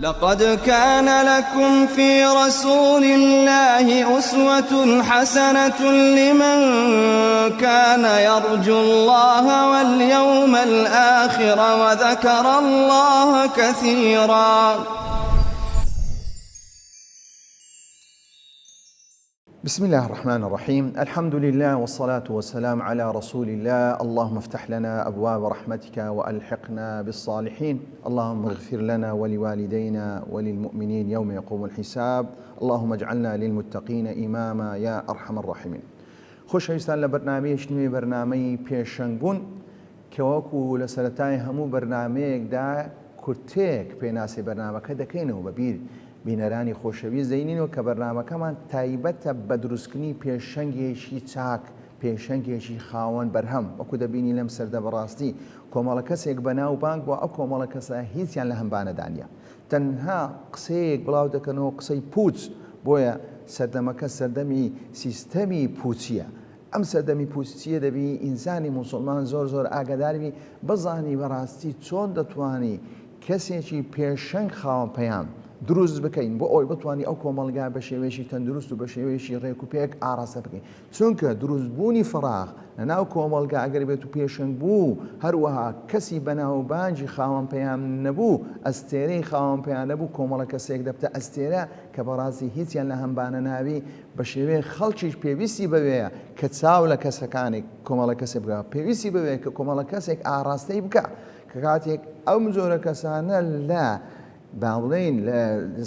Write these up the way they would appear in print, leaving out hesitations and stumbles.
لقد كان لكم في رسول الله أسوة حسنة لمن كان يرجو الله واليوم الآخر وذكر الله كثيرا. بسم الله الرحمن الرحيم. الحمد لله والصلاة والسلام على رسول الله. اللهم افتح لنا أبواب رحمتك وألحقنا بالصالحين. اللهم اغفر لنا ولوالدينا وللمؤمنين يوم يقوم الحساب. اللهم اجعلنا للمتقين إماما يا أرحم الراحمين. خۆشەویستان لە بەرنامەیەکی نوێی بەرنامەی پێشەنگ بوون کە وەکو لە سەرەتای هەموو بەرنامەیەکدا کورتێک پێناسی بەرنامەکە دەکەینەوە بەبیر بینەرانی خۆشەویست دەینینەوە کە بەرنامەکەمان تایبەتە بە دروستکردنی پێشەنگێکی چاک، پێشەنگێکی خاوەن بەرهەم. وەکو دەبینی لەم سەردە بەڕاستی کۆمەڵە کەسێک بەناو بانگ بووە، ئەو کۆمەڵە کەسە هیچیان لە هەمبانەدانە، تەنها قسەیەک بڵاو دەکەنەوە، قسەی پوچ. بۆیە سەردەمەکە سەردەمی سیستەمی پوچیە. ئەم سەردەمی پوچیە دەبی ئینسانی موسڵمان زۆر ئاگاداربی بزانی بەڕاستی چۆن دەتوانی کەسێکی پێشەنگ خاوەن پەیام دروست بکەین بۆ ئەوی بتوانانی ئەو کۆمەڵگا بە شێوەیەکی تەندروست و بە شێوەیەکی ڕێک و پێک ئاڕاستە بکەین. چونکە دروستبوونی فراغ لەناو کۆمەڵگا ئەگەر بێت و پێشەنگ بوو، هەروەها کەسی بەناوبانجی خاوەن پەیام نەبوو، ئەستێرەی خاوەن پەیام نەبوو، کۆمەڵە کەسێک دەبتە ئەستێرە کە بەڕاستی هیچیان لە هەمبانە ناوی. بە شێوەیە خەڵکیش پێویستی بەوەیە کە چاو لە کەسەکانی کۆمەڵە کەسێک بکە، پێویستی بەوەیە کە کۆمەڵە کەسێک ئاڕاستەی بکە کە کاتێک ئەو جۆرە کەسانە لە باڵین لە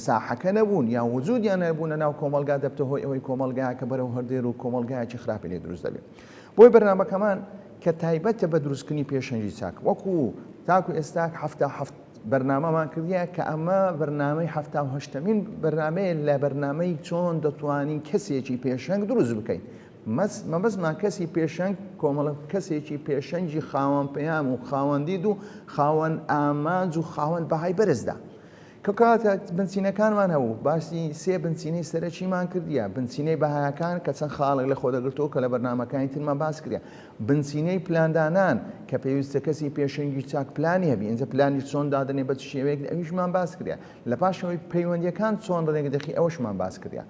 ساحەکە نەبوون یا وجودیان نەبوون ناو کۆمەڵگا، دەبتە هۆی ئەوەی کۆمەڵگا کە بەرەو هەردێر و کۆمەڵگایکی خراپی لێ دروست دەبێت. بۆی بەرنامەکەمان کە تایبەتە بە دروستکردنی پێشەنگی چاک، وەکو تاکو ئێستا هەفت بەرنامەمان کردیە کە ئەمە بەرنامەی 78مین بەرنامەیە لە بەرنامەی چۆن دەتوانین کەسێکی پێشەنگ دروست بکەین. مەبەستمان کەسی پێشەنگ کۆمەڵە کەسێکی پێشەنگی خاوەن پەیام و خاوەندید و خاوەن ئامانج و خاوەن بەهای بەرزدا. کە کاتە بنچینەکانمان هەبوو، باسی سێ بنچینەی سەرەکیمان کردیە. بنچینەی بەهایەکان کە چەند خاڵێک لە خۆدەگرتەوە کە لە بەرنامەکانی ترمان باس کردە. بنچینەی پلاندانان کە پێویستە کەسی پێشەنگی چاک پلانی هەبی، ئینجا پلانی چۆن دادنێ بە شێوەیەک ئەویشمان باس کردە. لە پاشەوەی پەیوەندیەکان چۆن ڕێک دەخی ئەوەشمان باس کردە.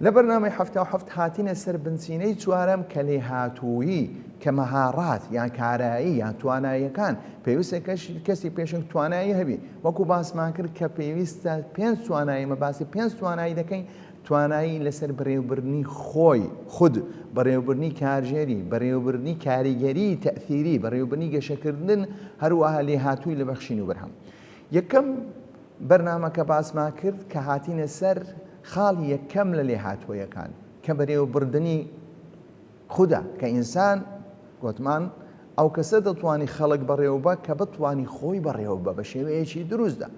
لە بەرنامەی 77 هاتینە سەر بنچینەی چوارەم کە لێهاتوویی، کە مەهارات یان کارایی یان تواناییەکان پێویستە کەسی پێشنگ توانایی هەبی. وەکو باسمان کرد کە پێویستە 5 توانایی، مەباسی 5 توانایی دەکەین. توانایی لەسەر بەڕێوەبردنی خۆی خود، بەڕێوەبردنی کارژێری، بەڕێوەبردنی کاریگەری تەئثیری، بەڕێوەبردنی گەشەکردن، هەروەها لێهاتووی لە بەخشین و بەرهەم. یەکەم بەرنامەکە باسمان کرد کە هاتینە سەر خاڵی یەکەم لە لێهاتوویەکان کە بەڕێوەبردنی خودە، کە ئینسان گوتمان ئەو کەسە دەتوانی خەڵک بەڕێوەبە کە بتوانی خۆی بەڕێوەبە بە شێوەیەکی دروستدا.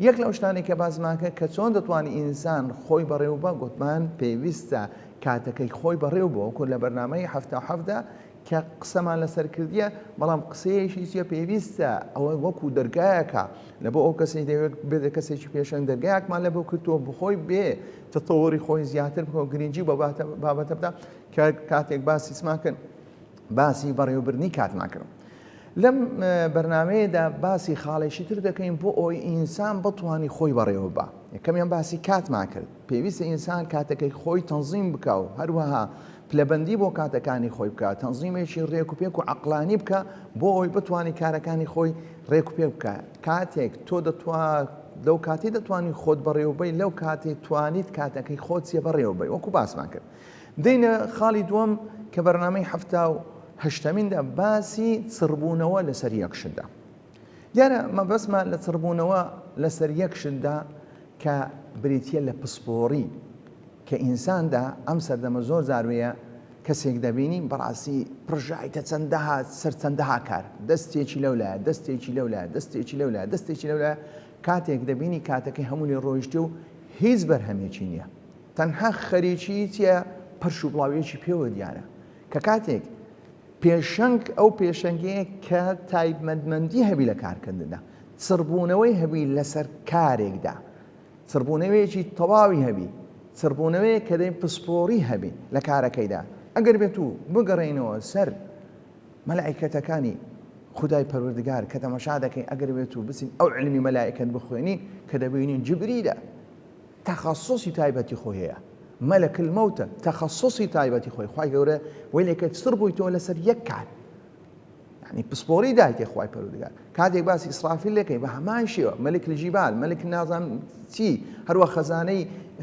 یەک لەو شتانی کە باسماکە کە چۆن دەتوانی ئینسان خۆی بەڕێوەبە، گوتمان پێویستە کاتەکەی خۆی بەڕێوەبە، وەکو لە بەرنامەی 77دا کە قسەمان لەسەر کردیە. بەڵام قسەیەشی چیە؟ پێویستە ئەوە وەکو دەرگایەکە لە بۆ ئەو کەسی دەوێت بێت کەسێکی پێشەنگ دەرگایەکمان لە بۆ کردووە بخۆی بێ تەتەوەری خۆی زیاتر بکەوە، گرنگی بە بابەتە بدە کە کاتێک باسی سماکەن باسی بەڕێوەبردنی کاتمان کردن. لەم بەرنامەیەدا باسی خاڵێکی تر دەکەین بۆ ئەوی ئینسان بتوانی خۆی بەڕێوەبە. یەکەمیان باسی کاتمان کرد. پێویستە ئینسان کاتەکەی خۆی تەنزیم بکە و هەروەها پلەبەندی بۆ کاتەکانی خۆی بکە، تەنزیمێکی ڕێک و پێک و عەقلانی بکە بۆ ئەوی بتوانی کارەکانی خۆی ڕێک و پێک بکە. کاتێک تۆ لەو کاتی دەتوانی خۆت بەڕێوەبەی، لەو کاتێ توانیت کاتەکەی خۆت چێ بەڕێوەبەی، وەکو باسمان کرد. دێنە خاڵی دووەم کە بەرنامەی 78میندا باسی چڕبوونەوە لەسەر یەکشتدا. دیارە مەبەستمان لە چڕبوونەوە لەسەر یەکشتدا کە بریتیە لە پسپۆڕی کە ئینساندا ئەم سەردەمە زۆر جاروەیە کەسێک دەبینی بەڕاستی پڕژایتە چەندەها سەر چەندەها کار، دەستێکی لەولایە، دەستێکی لەولایە، دەستێکی لەولایە، دەستێکی لەولایە. کاتێک دەبینی کاتەکەی هەموو لێ ڕۆیشتێ و هیچ بەرهەمێکی نییە، تەنها خەریکی چیە؟ پەرش و بڵاویەکی پێوە دیارە. کە کاتێک پێشەنگ ئەو پێشەنگەیە کە تایبەتمەندی هەبی لە کارکردندا، چڕبوونەوەی هەبی لەسەر کارێکدا، چڕبوونەوەیەکی تەواوی هەبی، چڕبوونەوەیە کە دەی پسپۆڕی هەبی لە کارەکەیدا. ئەگەر بێت و بگەڕێنەوە سەر مەلائیکەتەکانی خدای پەروەردگار کە تەماشا دەکەین ئەگەر بێت و بچین ئەو علمی مەلائکەت بخوێنین کە دەبینین جبریلە تەخەسوسی تایبەتی خۆی هەیە مەلەک المەوتە تەخەسوسی تایبەتی خۆی خوای گەورە وێلێکە سڕ بوویتەوە لەسەر یەک کار يعني پسپۆری دایتێ خوای پەروەردگار کاتێک باسی ئیسرافیل دەکەی بە هەمان شێوە مەلک الجیبال مەلک نازانم چی هەروە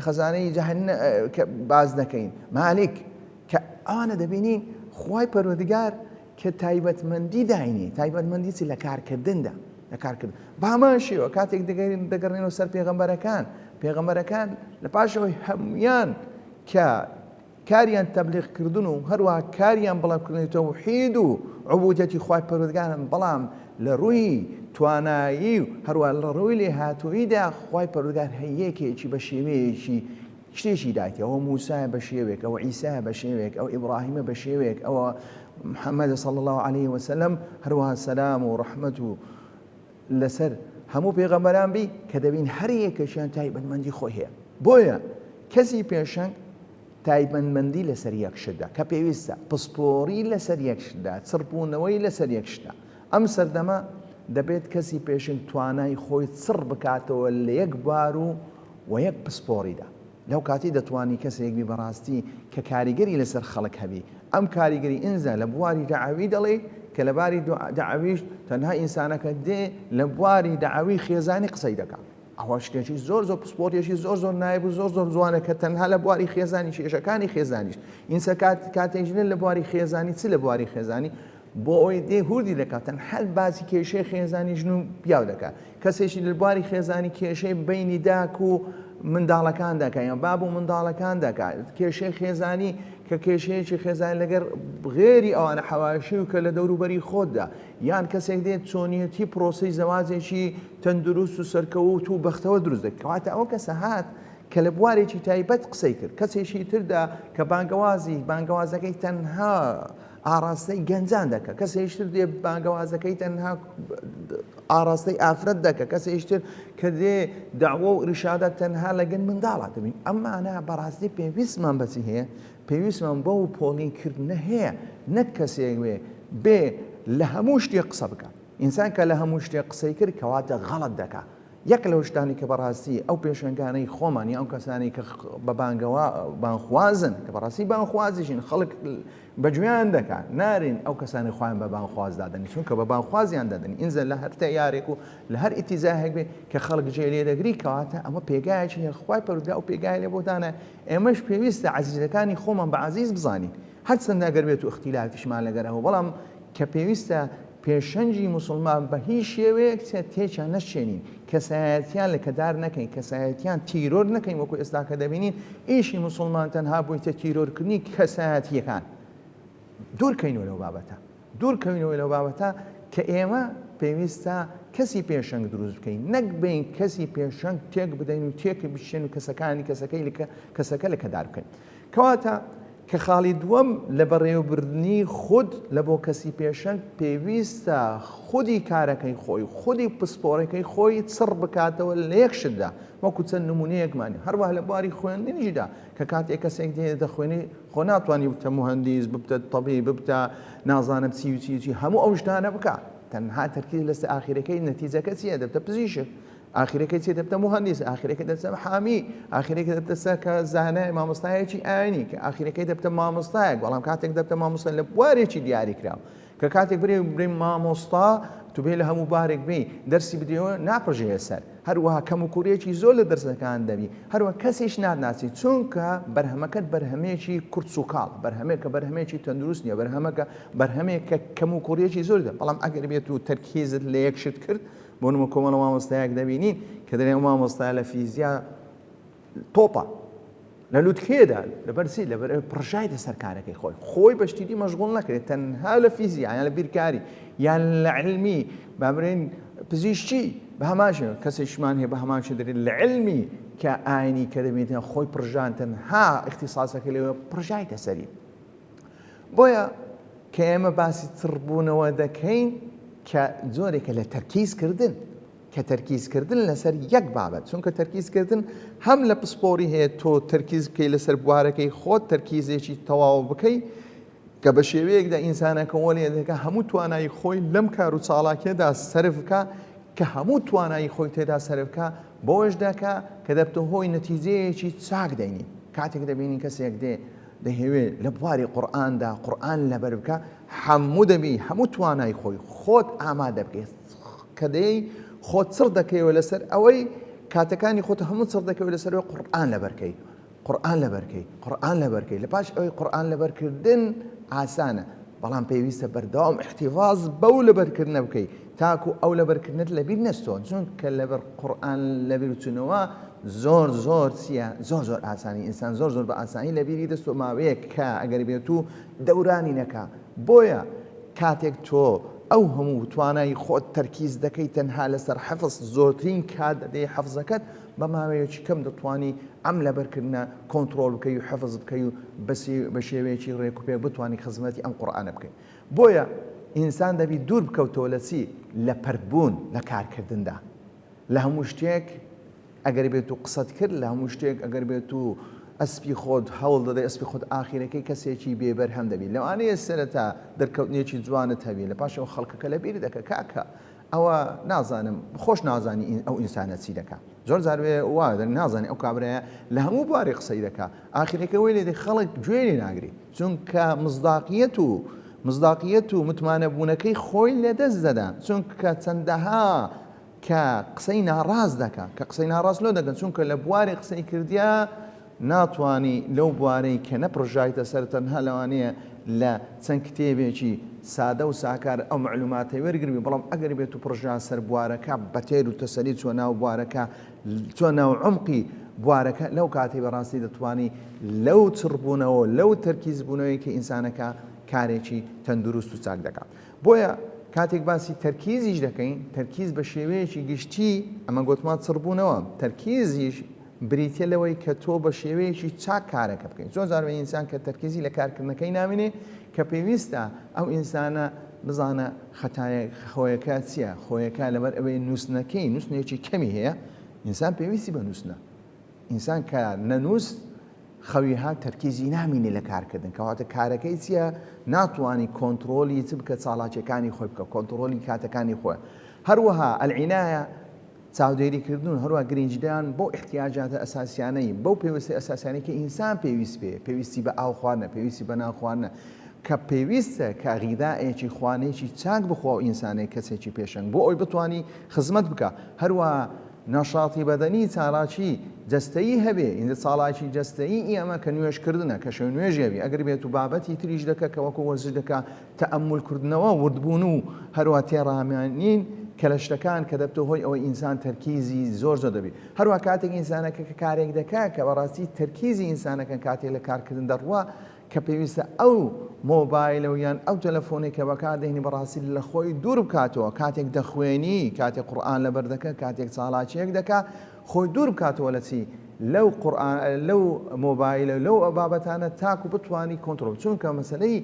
خەزانەی جەهەنەم کە باز دەکەین مالک کە ئەوانە دەبینین خوای پەروەردگار کە تایبەتمەندی داینی تایبەتمەندی چی لە کارکردندا لە کارکردن بە هەمان شێوە کاتێک دەگەڕێنەوە سەر پێغەمبەرەکان لە پاشەوەی هەمویان کە کاریان تەبلیغکردن و هەروە کاریان بەڵامکردنی تەوحید و عوبودەتی خوای پەروەردگارن بەڵام لە ڕووی توانایی و هەروە لە ڕووی لێهاتوویدا خوای پەروەردگار هەیەکێکی بە شێوەیەکی شتێکی دایتێ ئەوە موسایە بە شێوێک ئەوە عیسایە بە شێوێک ئەو ئیبراهیمە بە شێوێک ئەوە محەممەد صلی الله عليه وسلم هەروەها سەلام و ڕەحمەت و لەسەر هەموو پێغەمبەران بی کە دەبین هەر یەکێکیان تایبەتمەندی خۆی هەیە بۆیە کەسی پێشەنگ تایبەتمەندی لەسەر یەک شتدا کە پێویستە پسپۆری لەسەر یەک شتدا چڕبوونەوەی لەسەر یەک شتدا ئەم سەردەمە دەبێت کەسی پێشنگ توانای خۆی چڕ بکاتەوە لە یەک بار و یەک پسپۆریدا لەو کاتی دەتوانی کەسێکی بەڕاستی کە کاریگەری لەسەر خەڵک هەبی ئەم کاریگەری ئینزە لە بواری دەعاوی دەڵێ کە لە باری دەعاویش تەنها ئینسانەکە دێ لە بواری دەعاوی خێزانی قسەی دەکات ئەوە شتێکی زۆر پسپۆریەکی زۆر نایب و زۆر جوانە کە تەنها لە بواری خێزانی کێشەکانی خێزانیش ئینسە کاتێژنە لە بواری خێزانی چ لە بواری خێزانی بۆ ئەوی دێ هوردی دەکات هەر باسی کێشەی خێزانی ژن و پیاو دەکات کەسێکی لە بواری خێزانی کێشەی بینی داک و منداڵەکان دەکات یان باب و منداڵەکان دەکات کێشەی خێزانی کە کێشەیەکی خێزانی لەگەر غێری ئەوانە حەواشی و کە لە دەوروبەری خۆتدا یان کەسێک دێت چۆنیەتی پرۆسی زەواجێکی تەندروست و سەرکەوت و بەختەوە دروست دەکات کەواتە ئەو کەسە هات کە لە بوارێکی تایبەت قسەی کرد کەسێکی تردا کە بانگەوازەکەی تەنها ئاراستەی گەنجان دەکات کەسێشتر دێ بانگەوازەکەی تەنها ئاراستەی ئافرەت دەکات کەسێشتر کە دێ داوە و ڕیشادە تەنها لەگەن منداڵە دەبین ئەمانە بەڕاستی پێویستمان بەچی هەیە پێویستمان بەو پۆڵینکردنە هەیە نەک کەسێک وێ بێ لە هەموو شتێک قسە بکات ئینسان کە لە هەموو شتێک قسەی کرد کەواتە غەڵەت دەکات یەک لەو شتانی کە بەڕاستی ئەو پێشەنگانەی خۆمانی ئەو کەسانی کە بە بانخوازن کە بەڕاستی بانخوازیشین خەڵک بەگوێیان دەکات نارین ئەو کەسانی خۆیان بە بانخواز دادنی چونکە بە بانخوازیان دەدەنی ئینجا لە هەر تەیارێک و لە هەر ئیتیزاهێک بێ کە خەڵک جێ لێ دەگری کەواتە ئەمە پێگایەکی خوای پەروەردگار ئەو پێگای لێ بۆتانە ئێمەش پێویستە عەزیزەکانی خۆمان بە عەزیز بزانین هەرچەندە ئەگەر بێت و اختیلافیشمان لەگەرەوە بەڵام کە پێویستە پێشەنگی موسڵمان بە هیچ شێوەیەک تێکیان نەشێنین کەسایەتیان لە کەدار نەکەین کەسایەتیان تیرۆر نەکەین وەکو ئێستا کە دەبینین ئیشی موسڵمان تەنها بوویتە تیرۆرکردنی کەسایەتیەکان دوورکەینەوە لەو بابەتە کە ئێمە پێویستە کەسی پێشەنگ دروست بکەین نەک بین کەسی پێشەنگ تێک بدەین و تێک بشێن و کەسەکە لە کەدار بکەین کەواتە کە خاڵی دووەم لە بەڕێوەبردنی خود لە بۆ کەسی پێشەنگ پێویستە خودی کارەکەی خۆی خودی پسپۆڕەکەی خۆی چڕ بکاتەوە لە یەک شتدا وەکو چەند نمونەیەکمانی هەروەها لە بواری خوێندنیشدا کە کاتێک کەسێک دێ دەخوێنی خۆ ناتوانانی بتە مهندس ببتە تەبیب ببتە نازانم چی هەموو ئەو شتانە بکات تەنها تەرکیز لەسەر ئاخرەکەی نەتیجەکە چییە دەبتە پزیشک ئاخرەکەی چێ دەبتە مهندس ئاخرەکەی دەبتە حامی ئاخرەکەی دەبتە کە زانای مامۆستایەکی ئاینی کە ئاخرەکەی دەبتە مامۆستایەک بەڵام کاتێک دەبتە مامۆستا لە بوارێکی دیاری کراوە کە کاتێک برێ مامۆستا تو بێ لە هەموو بارێک بێ دەرسی بدەوە ناپڕژێ سەر هەروەها کەم و کوڕیەکی زۆر لە دەرسەکان دەبی هەروە کەسێش نادناسی چونکە بەرهەمەکەت بەرهەمێکی کورت و کاڵ بەرهەمێکە بەرهەمێکی تەندروست نییە بەرهەمێک کە کەم و کوڕیەکی زۆر دە بەڵام ئەگەر بێت و تەرکیزت لە یەک شت کرد بۆ نمە کۆمەڵە مامۆستایەک دەبینین کە دەڵێن مامۆستای لە فیزیا تۆپە لە لوتکێدا لەبەرچی لەبەر پڕژای دەسەر کارەکەی خۆی بە شتیدی مەشغوڵ نەکرێت تەنها لە فیزیا یان لە بیرکاری یان لە علمی بابرێن پزیشکی بە هەماشە کەسێکمان هەیە بە هەماشە دەرێت لە علمی کە ئاینی کە دەبێتە خۆی پڕژان تەنها اختصاسەکە لێوە پڕژایتە سەری بۆیە کە ئێمە باسی چڕبوونەوە دەکەین کە زۆرێکە لە تەرکیزکردن کە تەرکیزکردن لەسەر یەک بابەت چونکە تەرکیزکردن هەم لە پسپۆری هەیە تۆ تەرکیز بکەی لەسەر بوارەکەی خۆت تەرکیزێکی تەواو بکەی کە بە شێوەیەکدا ئینسانەکە وەڵێ دەکە هەموو توانایی خۆی لەم کار و چاڵاکێدا سەرف بکە کە هەموو توانایی خۆی تێدا سەرف بکە بۆش دەکە کە دەبتە هۆی نەتیجەیەکی چاک دەینی کاتێک دەبینی کەسێک دەهێوێت لە بواری قورئاندا قورئان لەبەر بکە هەموو دەبی هەموو توانای خۆی خۆت ئامادە بکەیت کە دەی خۆت چڕ دەکەیەوە لەسەر ئەوەی کاتەکانی خۆت هەموو چڕ دەکەوێت لەسەرەوەی قورئان لەبەرکەی قورئان لەبەرکەی لە پاش ئەوەی قورئان لەبەرکردن ئاسانە بەڵام پێویستە بەردەوام احتیفاظ بەو لەبەرکردنە بکەی تاکو ئەو لەبەرکردنت لەبیر نەستۆن چون کە لەبەر قورئان لەبیر چونەوە زۆر چییە زۆر ئاسانی ئینسان زۆر بە ئاسانی لەبیری دەستۆ ماوەیە کە ئەگەر بێت و دەورانی نەکا بۆیە کاتێک تۆ ئەو هەموو توانایی خۆت تەرکیز دەکەی تەنها لەسەر حەفز زۆرترین کات دەدەی حەفزەکەت بە ماوەیەکی کەم دەتوانی ئەم لەبەرکردنە کۆنتڕۆڵ بکەی و حەفز بکەی و بە شێوەیەکی ڕێک و پێک بتوانی خزمەتی ئەم قورئانە بکەی بۆیە ئینسان دەبی دوور بکەوتەوە لە چی لە پەردبوون لە کارکردندا لە هەموو شتێک ئەگەر بێت و قسەت کرد لە هەموو شتێک ئەگەر بێت و ئەسپی خۆت هەوڵ دەدەی ئەسپی خۆت ئاخیرەکەی کەسێکی بێبەر هەم دەبی لەوانەیە سەرەتا دەرکەوتنێکی جوانت هەبی لە پاشەوە خەڵکەکە لەبیر دەکە کاکە ئەوە نازانم خۆش نازانی ئەو ئینسانە چی دەکا زۆر جاروێ وا نازانی ئەو کابرایە لە هەموو بارێ قسەی دەکا ئاخیرەکە وێ لێ خەڵک گوێ لێ ناگری چونکە مزداقیەت و متمانەبوونەکەی خۆی لێدەست دەدا چونکە چەندەها کە قسەی ناڕاست دەکا کە قسەی ناڕاست لۆ دەکەن چونکە لە بواری قسەی کردیا ناتوانی لەو بوارەی کە نەپڕژایتە سەر تەنها لەوانەیە لە چەند کتێبێکی سادە و ساکار ئەو معلوماتی وەرگربی بەڵام ئەگەر بێت و پڕژا سەر بوارەکە بەتێر و تەسەلی چۆ ناو بوارەکە چۆ ناو عمقی بوارەکە لەو کاتی بەڕاستی دەتوانی لەو چڕبوونەوە لەو تەرکیزبوونەوەی کە ئینسانەکە کارێکی تەندروست و چاک دەکات بۆیە کاتێک باسی تەرکیزیش دەکەین تەرکیز بە شێوەیەکی گشتی ئەمە گوتمان چڕبوونەوە تەرکیزیش بریتە لەوەی کە تۆ بە شێوەیەکی چاک کارەکە بکەین زۆر جاربێ ئینسان کە تەرکیزی لە کارکردنەکەی نامێنێ کە پێویستە ئەو ئینسانە بزانە خەتایە خۆیەکە چییە خۆیەکە لەبەر ئەوەی نووسنەکەی نووسنێکی کەمی هەیە ئینسان پێویستی بە نووسنە ئینسان کە نەنووست خەویها تەرکیزی نامینێ لە کارکردن کەواتە کارەکەی چییە ناتوانانی کۆنتڕۆلی چ بکە چاڵاکیەکانی خۆی بکە کۆنتڕۆلی کاتەکانی خۆی هەروەها ئەلعینایە چاودێریکردن هەروە گرنگدان بۆ احتیاجاتە ئەساسیانەی بەو پێویستی ئەساسیانەی کە ئینسان پێویست پێ پێویستی بە ئاو خواردنە پێویستی بە ناخواردنە کە پێویستە کە غیداەکی خوانێکی چاک بخوا و ئینسانێک کەسێکی پێشنگ بۆ ئەوی بتوانی خزمەت بکە هەروە نەشاتی بەدەنی چالاکی جەستەیی هەبێ ئینجا چاڵاکی جەستەیی ئێمە کە نوێشکردنە کە شەو نوێژێوی ئەگەر بێت و بابەتی تریش دەکە کە وەکو وەرزش دەکە تەئەمولکردنەوە وردبوون و هەروە تێڕامێنین کە لە شتەکان کە دەبتە هۆی ئەوەی ئینسان تەرکیزی زۆر دەبێت هەروە کاتێک ئینسانەکە کە کارێک دەکات کە بەڕاستی تەرکیزی ئینسانەکە کاتێک لە کارکردن دەڕوا کە پێویستە ئەو مۆبایلە یان ئەو تەلەفۆنێک کە بەکاردێنی بەڕاستی لە خۆی دوور بکاتەوە کاتێک دەخوێنی کاتێک قورئان لەبەر دەکە کاتێک چاڵاکیەک دەکا خۆی دوور بکاتەوە لە چی لەو قورئان لەو مۆبایلە لەو بابەتانە تاکو بتوانی کۆنتڕۆل چونکە مەسەلەی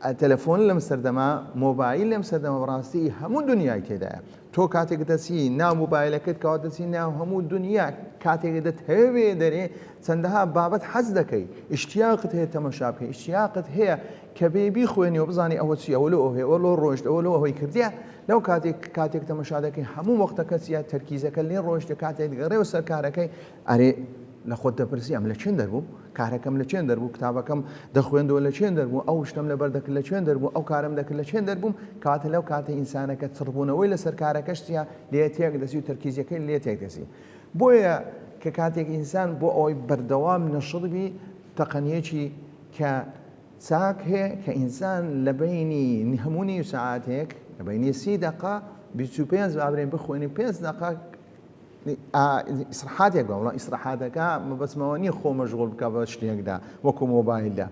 تەلەفۆن لەم سەردەما مۆبایل لەم سەردەما بەڕاستی هەموو دنیای تێدایە تۆ کاتێک دەچی ناو مۆبایلەکەت کەوا دەچی ناو هەموو دنیا کاتێک دەتهەوێ دەرێ چەندەها بابەت حەز دەکەی ئیشتیاقت هەیە تەماشا بکەی ئیشتیاقت هەیە کە بێبی خوێنیەوە بزانی ئەوە چی ئەوە لەوە هەیە ئەوە لۆ ڕۆیشت ئەوە لەوە ئەوەی کردیە لەو کاتێک تەماشا دەکەی هەموو وەختەکە چیە تەرکیزەکە لێ ڕۆیشتە کاتێک دەگەڕێەوە سەر کارەکەی ئەرێ لە خۆت دەپرسی ئەم لە چێن دەربوو کارەکەم لە چێن دەربوو کتابەکەم دەخوێندەوە لە چێن دەربوو ئەو شتم لەبەر دەکرد لە چێن دەربوو ئەو کارم دەکرد لە چێن دەربووم کاتە لەو کاتە ئینسانەکە چڕبوونەوەی لەسەر کارەکەشتە لێ تێک دەسی و تەرکیزەکەی لێ تێک دەسی بۆیە کە کاتێک ئینسان بۆ ئەوەی بەردەوام نەشڵبی تەقەنیەکی کە چاک هەیە کە ئینسان لە بینی هەموو و ساعاتێک لە بینی 30 دقە 25 ئابرێن بخوێنی 5 دقە ئیسراحاتێک بە وڵام ئیسراحاتەکە مەبەستمەوە نییە خۆ مەشغوڵ بکە بە شتێکدا وەکو مۆبایلدا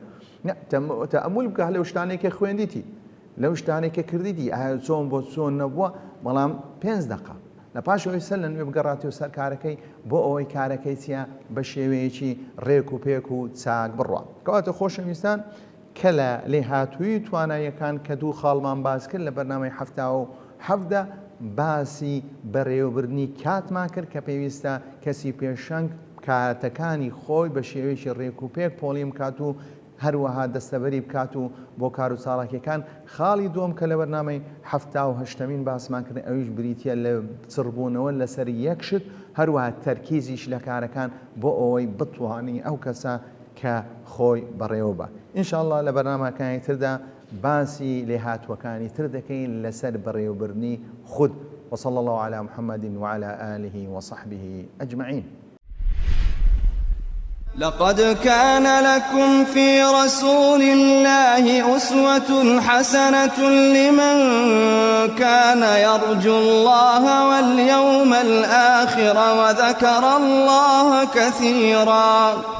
تەئەمول بکە لەو شتانێکە خوێندیتی لەو شتانێکە کردیتی ئایا چۆن بۆ چۆن نەبووە بەڵام 5 دقە لە پاشەوەی سەر لە نوێ بگەڕاتەوە سەر کارەکەی بۆ ئەوەی کارەکەی چیە بە شێوەیەکی ڕێک و پێک و چاک بڕوە کەواتە خۆشەویستان کە لە لێ هاتووی تواناییەکان کە دوو خاڵمان باز کرد لە بەرنامەی هەفتا و هەفدە باسی بەڕێوەبردنی کاتمان کرد کە پێویستە کەسی پێشەنگ کاتەکانی خۆی بە شێوەیەکی ڕێک و پێک پۆڵیم کات و هەروەها دەستەبەری بکات و بۆ کار و چاڵاکیەکان. خاڵی دووەم کە لە بەرنامەی 78 باسمان کردن ئەویش بریتە لە چڕبوونەوە لەسەر یەک شت، هەروەها تەرکیزیش لە کارەکان بۆ ئەوەی بتوانی ئەو کەسە کە خۆی بەڕێوە بە. ئینشاءالله لە بەرنامەکانی تردا باسی لێهاتوەکانی تر دەکەین لەسەر بەڕێوەبردنی خود. وصلى الله على محمد وعلى آله وصحبه أجمعين. لقد كان لكم في رسول الله أسوة حسنة لمن كان يرجو الله واليوم الآخر وذكر الله كثيرا.